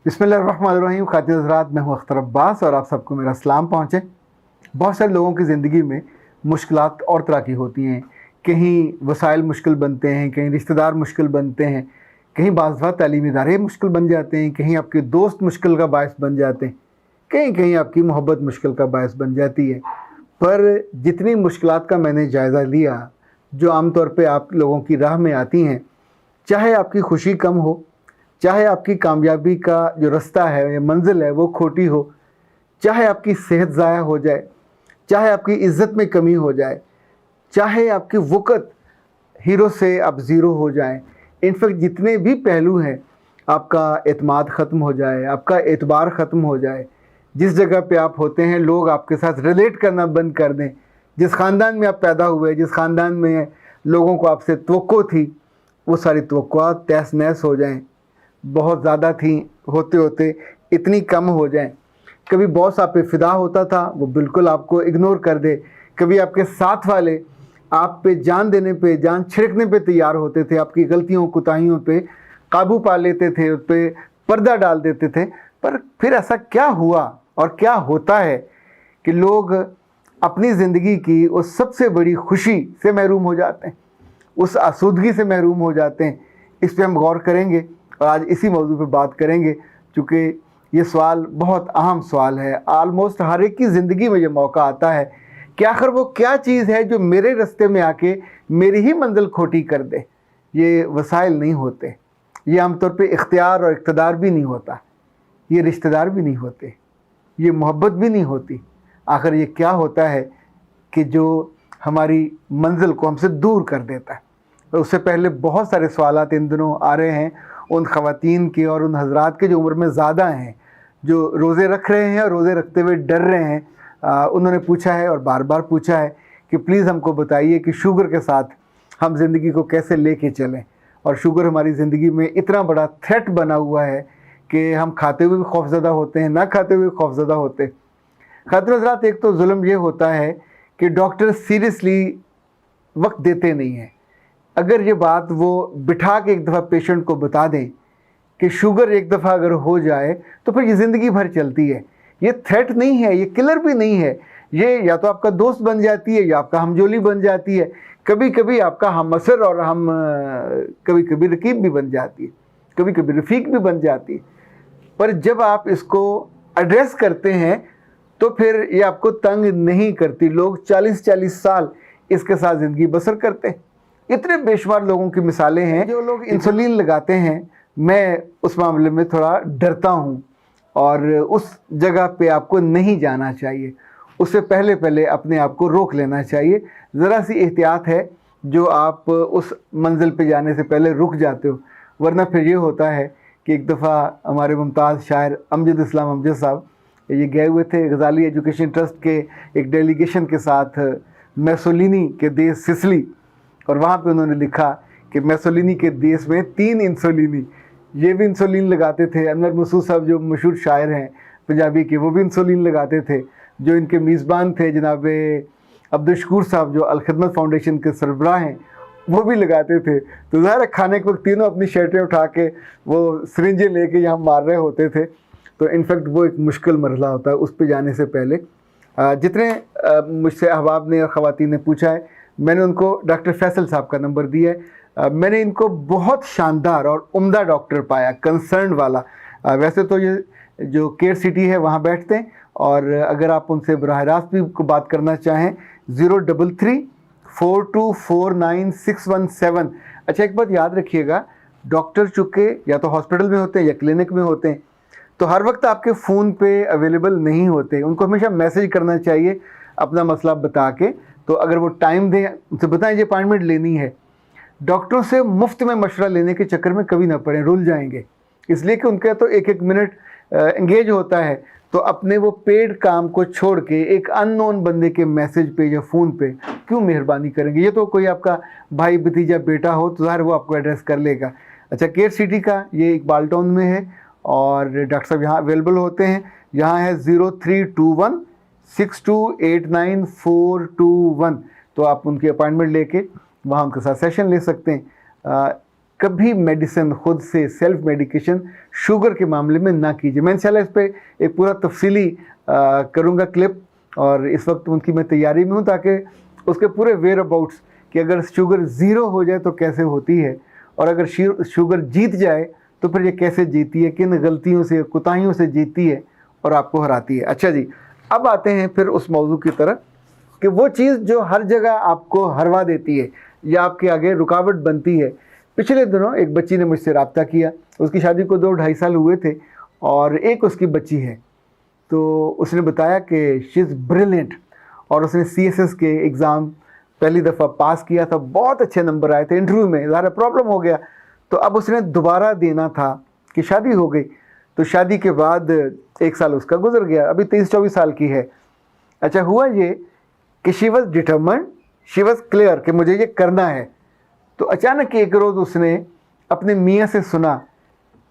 बिस्मिल्लाहिर्रहमानिर्रहीम। खातिन हज़रात, मैं हूँ अख्तर अब्बास और आप सबको मेरा सलाम पहुँचे। बहुत सारे लोगों की ज़िंदगी में मुश्किलात और तरह की होती हैं। कहीं वसाइल मुश्किल बनते हैं, कहीं रिश्तेदार मुश्किल बनते हैं, कहीं बाज़ दफ़ा तालीमी इदारे मुश्किल बन जाते हैं, कहीं आपके दोस्त मुश्किल का बायस बन जाते हैं, कहीं कहीं आपकी मोहब्बत मुश्किल का बायस बन जाती है। पर जितनी मुश्किलात का मैंने जायज़ा लिया जो आम तौर पे आप लोगों की राह में आती हैं, चाहे आपकी खुशी कम हो, चाहे आपकी कामयाबी का जो रास्ता है या मंजिल है वो खोटी हो, चाहे आपकी सेहत ज़ाया हो जाए, चाहे आपकी इज़्ज़त में कमी हो जाए, चाहे आपकी वक़्त हीरो से आप ज़ीरो हो जाएं, इनफैक्ट जितने भी पहलू हैं, आपका एतमाद ख़त्म हो जाए, आपका एतबार ख़त्म हो जाए, जिस जगह पे आप होते हैं लोग आपके साथ रिलेट करना बंद कर दें, जिस ख़ानदान में आप पैदा हुए, जिस ख़ानदान में लोगों को आपसे तवक्को थी, वो सारी तवक्कुआत तहस नहस हो जाएं, बहुत ज़्यादा थी होते होते इतनी कम हो जाएं। कभी बॉस आप पे फ़िदा होता था, वो बिल्कुल आपको इग्नोर कर दे। कभी आपके साथ वाले आप पे जान देने पे, जान छिड़कने पे तैयार होते थे, आपकी गलतियों कोताहियों पे काबू पा लेते थे, उस पर पर्दा डाल देते थे। पर फिर ऐसा क्या हुआ और क्या होता है कि लोग अपनी ज़िंदगी की उस सबसे बड़ी खुशी से महरूम हो जाते हैं, उस आसूदगी से महरूम हो जाते हैं? इस पर हम गौर करेंगे और आज इसी मौजू पे बात करेंगे, चूँकि ये सवाल बहुत अहम सवाल है। आलमोस्ट हर एक की ज़िंदगी में ये मौका आता है कि आखिर वो क्या चीज़ है जो मेरे रास्ते में आके मेरी ही मंजिल खोटी कर दे। ये वसाइल नहीं होते, ये आमतौर पे इख्तियार और इक़्तिदार भी नहीं होता, ये रिश्तेदार भी नहीं होते, ये मोहब्बत भी नहीं होती। आखिर ये क्या होता है कि जो हमारी मंजिल को हमसे दूर कर देता है? तो उससे पहले बहुत सारे सवालात इन दिनों आ रहे हैं उन ख़वातीन के और उन हज़रात के जो उम्र में ज़्यादा हैं, जो रोज़े रख रहे हैं और रोज़े रखते हुए डर रहे हैं। उन्होंने पूछा है और बार बार पूछा है कि प्लीज़ हमको बताइए कि शुगर के साथ हम ज़िंदगी को कैसे लेके चलें। और शुगर हमारी ज़िंदगी में इतना बड़ा थ्रेट बना हुआ है कि हम खाते हुए भी खौफज़दा होते हैं, ना खाते हुए खौफज़दा होते। खातिन हज़रात, एक तो जुल्म ये होता है कि डॉक्टर सीरियसली वक्त देते नहीं हैं। अगर ये बात वो बिठा के एक दफ़ा पेशेंट को बता दें कि शुगर एक दफ़ा अगर हो जाए तो फिर ये ज़िंदगी भर चलती है। ये थ्रेट नहीं है, ये किलर भी नहीं है। ये या तो आपका दोस्त बन जाती है या आपका हमजोली बन जाती है, कभी कभी आपका हम असर और हम कभी कभी रकीब भी बन जाती है, कभी कभी रफ़ीक भी बन जाती है। पर जब आप इसको एड्रेस करते हैं तो फिर ये आपको तंग नहीं करती। लोग 40-40 साल इसके साथ ज़िंदगी बसर करते हैं। इतने बेशुमार लोगों की मिसालें हैं। जो लोग इंसुलिन लगाते हैं, मैं उस मामले में थोड़ा डरता हूँ और उस जगह पे आपको नहीं जाना चाहिए। उससे पहले पहले अपने आप को रोक लेना चाहिए। ज़रा सी एहतियात है जो आप उस मंजिल पे जाने से पहले रुक जाते हो, वरना फिर ये होता है कि एक दफ़ा हमारे मुमताज़ शायर अमजद इस्लाम अमजद साहब ये गए हुए थे गज़ाली एजुकेशन ट्रस्ट के एक डेलीगेशन के साथ मैसोलिनी के देश सिसिली, और वहाँ पे उन्होंने लिखा कि मैसोलिनी के देश में 3 इंसुलिनी, ये भी इंसुलिन लगाते थे। अनवर मसूद साहब जो मशहूर शायर हैं पंजाबी के, वो भी इंसुलिन लगाते थे। जो इनके मेज़बान थे जनाब अब्दुल शकूर साहब जो अल खिदमत फाउंडेशन के सरबराह हैं, वो भी लगाते थे। तो ज़ाहिर है खाने के वक्त तीनों अपनी शर्टें उठा के वो सिरिंजें लेके यहाँ मार रहे होते थे। तो इनफैक्ट वो एक मुश्किल मरहला होता है उस पर जाने से पहले। जितने मुझसे अहबाब ने और ख़वातीन ने पूछा है, मैंने उनको डॉक्टर फैसल साहब का नंबर दिया है। मैंने इनको बहुत शानदार और उम्दा डॉक्टर पाया, कंसर्न वाला। वैसे तो ये जो केयर सिटी है वहाँ बैठते हैं, और अगर आप उनसे बराह रास्त भी को बात करना चाहें 033-4249-617। अच्छा, एक बात याद रखिएगा, डॉक्टर चूँकि या तो हॉस्पिटल में होते हैं या क्लिनिक में होते हैं, तो हर वक्त आपके फ़ोन पे अवेलेबल नहीं होते। उनको हमेशा मैसेज करना चाहिए अपना मसला बता के। तो अगर वो टाइम दें, उनसे बताएं ये अपॉइंटमेंट लेनी है। डॉक्टरों से मुफ्त में मशवरा लेने के चक्कर में कभी ना पड़ें, रुल जाएंगे, इसलिए कि उनका तो एक एक मिनट एंगेज होता है। तो अपने वो पेड काम को छोड़ के एक अननोन बंदे के मैसेज पे या फ़ोन पे क्यों मेहरबानी करेंगे? ये तो कोई आपका भाई भतीजा बेटा हो तो ज़ाहिर वो आपको एड्रेस कर लेगा। अच्छा, केयर सिटी का ये इकबाल टाउन में है और डॉक्टर साहब यहाँ अवेलेबल होते हैं। यहाँ है 0321-6289-421। तो आप उनकी अपॉइंटमेंट लेके वहाँ उनके साथ सेशन ले सकते हैं। कभी मेडिसिन खुद से सेल्फ मेडिकेशन शुगर के मामले में ना कीजिए। मैं इंशाल्लाह इस पर एक पूरा तफसीली करूँगा क्लिप, और इस वक्त उनकी मैं तैयारी में हूँ ताकि उसके पूरे वेयर अबाउट्स कि अगर शुगर ज़ीरो हो जाए तो कैसे होती है, और अगर शुगर जीत जाए तो फिर ये कैसे जीती है, किन गलतियों से कोताहियों से जीती है और आपको हराती है। अच्छा जी, अब आते हैं फिर उस मौजू की तरफ कि वो चीज़ जो हर जगह आपको हरवा देती है या आपके आगे रुकावट बनती है। पिछले दिनों एक बच्ची ने मुझसे रब्ता किया, उसकी शादी को 2-2.5 साल हुए थे और एक उसकी बच्ची है, तो उसने बताया कि शी इज़ ब्रिलियंट, और उसने CSS के एग्ज़ाम पहली दफ़ा पास किया था, बहुत अच्छे नंबर आए थे, इंटरव्यू में ज़्यादा प्रॉब्लम हो गया तो अब उसने दोबारा देना था कि शादी हो गई। तो शादी के बाद 1 साल उसका गुजर गया, अभी 23-24 साल की है। अच्छा, हुआ ये कि she was determined, she was clear कि मुझे ये करना है। तो अचानक एक रोज़ उसने अपने मियाँ से सुना,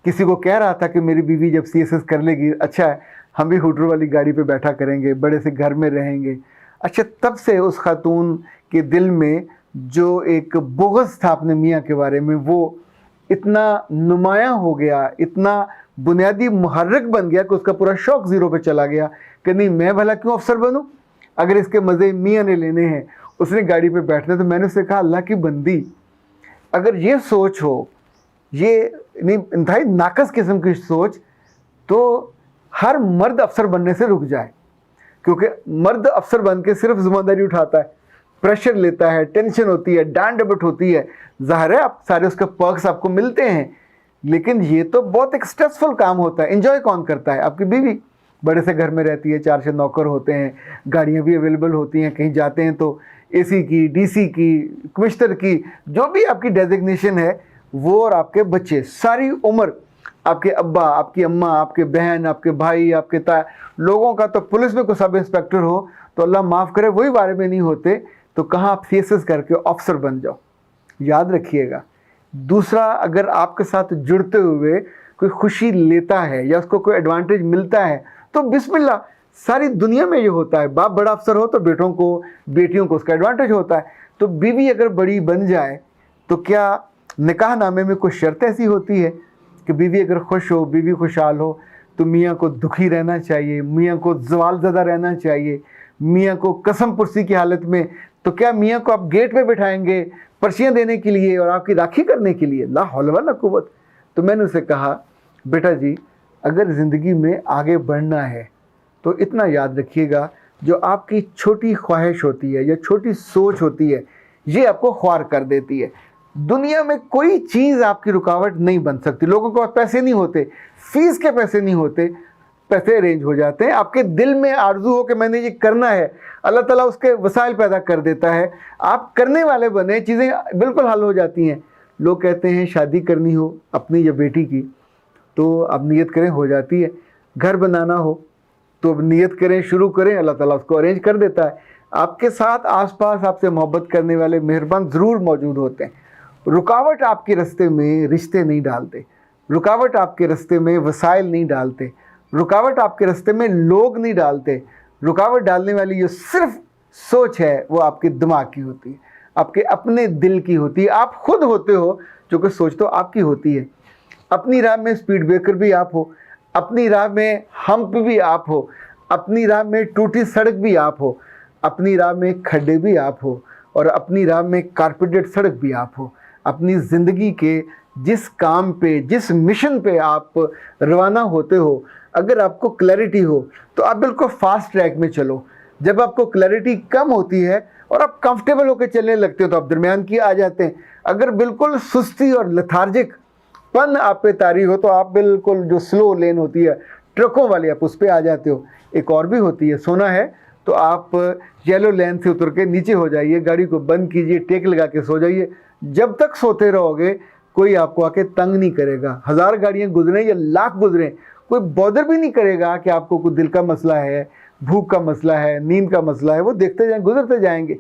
किसी को कह रहा था कि मेरी बीवी जब CSS कर लेगी, अच्छा है हम भी हुटर वाली गाड़ी पे बैठा करेंगे, बड़े से घर में रहेंगे। अच्छा, तब से उस खातून के दिल में जो एक बुग़्ज़ था अपने मियाँ के बारे में, वो इतना नुमायाँ हो गया, इतना बुनियादी मुहर्रिक बन गया कि उसका पूरा शौक़ ज़ीरो पे चला गया कि नहीं, मैं भला क्यों अफसर बनूं, अगर इसके मज़े मियाँ ने लेने हैं, उसने गाड़ी पे बैठना। तो मैंने उससे कहा, अल्लाह की बंदी, अगर ये सोच हो, ये नहीं इंतहाई नाकस किस्म की सोच, तो हर मर्द अफसर बनने से रुक जाए, क्योंकि मर्द अफसर बन के सिर्फ जिम्मेदारी उठाता है, प्रेशर लेता है, टेंशन होती है, डांट डपट होती है, ज़ाहिर है आप सारे उसके पर्क्स आपको मिलते हैं, लेकिन ये तो बहुत एक स्ट्रेसफुल काम होता है। एंजॉय कौन करता है? आपकी बीवी बड़े से घर में रहती है, 4 से नौकर होते हैं, गाड़ियाँ भी अवेलेबल होती हैं, कहीं जाते हैं तो AC की, DC की, कमिश्नर की, जो भी आपकी डेजिग्नेशन है वो, और आपके बच्चे, सारी उम्र आपके अब्बा, आपकी अम्मा, आपके बहन, आपके भाई, आपके ताया, लोगों का तो पुलिस में कोई सब इंस्पेक्टर हो तो अल्लाह माफ़ करे वही बारे में नहीं होते, तो कहाँ आप CSS करके ऑफिसर बन जाओ। याद रखिएगा। दूसरा, अगर आपके साथ जुड़ते हुए कोई खुशी लेता है या उसको कोई एडवांटेज मिलता है तो बिस्मिल्लाह, सारी दुनिया में ये होता है, बाप बड़ा अफसर हो तो बेटों को, बेटियों को उसका एडवांटेज होता है। तो बीवी अगर बड़ी बन जाए तो क्या निकाह नामे में कोई शर्त ऐसी होती है कि बीवी अगर खुश हो, बीवी खुशहाल हो, तो मियाँ को दुखी रहना चाहिए, मियाँ को ज़वालज़दा रहना चाहिए, मियाँ को कसम पुरसी की हालत में, तो क्या मियाँ को आप गेट पे बिठाएंगे पर्चियाँ देने के लिए और आपकी राखी करने के लिए? ला हौल वला कुव्वत। तो मैंने उसे कहा, बेटा जी, अगर ज़िंदगी में आगे बढ़ना है तो इतना याद रखिएगा, जो आपकी छोटी ख्वाहिश होती है या छोटी सोच होती है, ये आपको ख्वार कर देती है। दुनिया में कोई चीज़ आपकी रुकावट नहीं बन सकती। लोगों के पास पैसे नहीं होते, फीस के पैसे नहीं होते, पैसे अरेंज हो जाते हैं। आपके दिल में आरजू हो कि मैंने ये करना है, अल्लाह ताला उसके वसाइल पैदा कर देता है। आप करने वाले बने, चीज़ें बिल्कुल हल हो जाती हैं। लोग कहते हैं शादी करनी हो अपनी या बेटी की तो अब नियत करें, हो जाती है। घर बनाना हो तो अब नियत करें, शुरू करें, अल्लाह ताला उसको अरेंज कर देता है। आपके साथ आसपास आपसे मोहब्बत करने वाले मेहरबान ज़रूर मौजूद होते हैं। रुकावट आपके रास्ते में रिश्ते नहीं डालते, रुकावट आपके रास्ते में वसाइल नहीं डालते, रुकावट आपके रास्ते में लोग नहीं डालते। रुकावट डालने वाली जो सिर्फ सोच है वो आपके दिमाग की होती है, आपके अपने दिल की होती है। आप खुद होते हो जो कि सोच तो आपकी होती है। अपनी राह में स्पीड ब्रेकर भी आप हो, अपनी राह में हम्प भी आप हो, अपनी राह में टूटी सड़क भी आप हो, अपनी राह में खड्डे भी आप हो, और अपनी राह में कारपेटेड सड़क भी आप हो। अपनी ज़िंदगी के जिस काम पे, जिस मिशन पे आप रवाना होते हो, अगर आपको क्लैरिटी हो तो आप बिल्कुल फास्ट ट्रैक में चलो। जब आपको क्लैरिटी कम होती है और आप कंफर्टेबल होकर चलने लगते हो तो आप दरमियान की आ जाते हैं। अगर बिल्कुल सुस्ती और लथार्जिक पन आप पे तारी हो तो आप बिल्कुल जो स्लो लेन होती है ट्रकों वाली, आप उस पर आ जाते हो। एक और भी होती है, सोना है तो आप येलो लेन से उतर के नीचे हो जाइए, गाड़ी को बंद कीजिए, टेक लगा के सो जाइए। जब तक सोते रहोगे कोई आपको आके तंग नहीं करेगा। 1000 गाड़ियाँ गुजरें या लाख गुजरें, कोई बॉदर भी नहीं करेगा कि आपको कोई दिल का मसला है, भूख का मसला है, नींद का मसला है। वो देखते जाएं, गुजरते जाएंगे।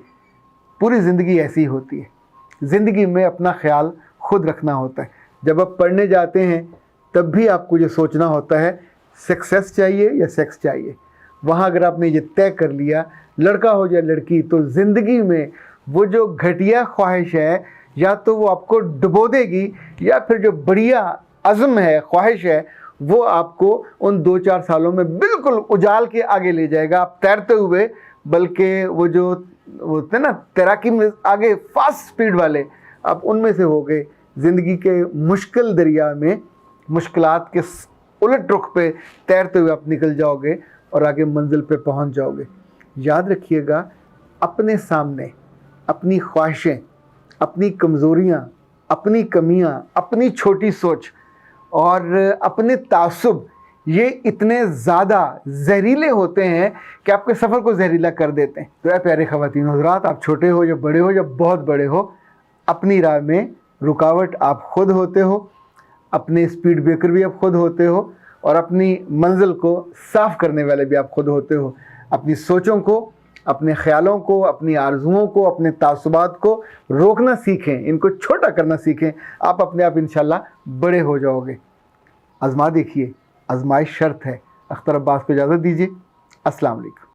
पूरी ज़िंदगी ऐसी होती है। ज़िंदगी में अपना ख्याल खुद रखना होता है। जब आप पढ़ने जाते हैं तब भी आपको ये सोचना होता है सक्सेस चाहिए या सेक्स चाहिए। वहाँ अगर आपने ये तय कर लिया, लड़का हो या लड़की, तो ज़िंदगी में वो जो घटिया ख्वाहिश है या तो वो आपको डुबो देगी, या फिर जो बढ़िया अज़्म है, ख्वाहिश है, वो आपको उन 2-4 सालों में बिल्कुल उजाल के आगे ले जाएगा, आप तैरते हुए। बल्कि वो जो होते हैं ना तैराकी में आगे फास्ट स्पीड वाले, आप उनमें से हो गए। ज़िंदगी के मुश्किल दरिया में मुश्किलात के उलट रुख पे तैरते हुए आप निकल जाओगे और आगे मंजिल पे पहुंच जाओगे। याद रखिएगा, अपने सामने अपनी ख्वाहिशें, अपनी कमज़ोरियाँ, अपनी कमियाँ, अपनी छोटी सोच और अपने तासुब, ये इतने ज़्यादा जहरीले होते हैं कि आपके सफ़र को जहरीला कर देते हैं। तो प्यारे ख़वातीन हज़रात, आप छोटे हो या बड़े हो या बहुत बड़े हो, अपनी राह में रुकावट आप खुद होते हो, अपने स्पीड ब्रेकर भी आप खुद होते हो, और अपनी मंजिल को साफ़ करने वाले भी आप खुद होते हो। अपनी सोचों को, अपने ख्यालों को, अपनी आरजुओं को, अपने तासुबात को रोकना सीखें, इनको छोटा करना सीखें। आप अपने आप इंशाल्लाह बड़े हो जाओगे। आज़मा देखिए, आज़माइश शर्त है। अख्तर अब्बास को इजाज़त दीजिए। अस्सलाम वालेकुम।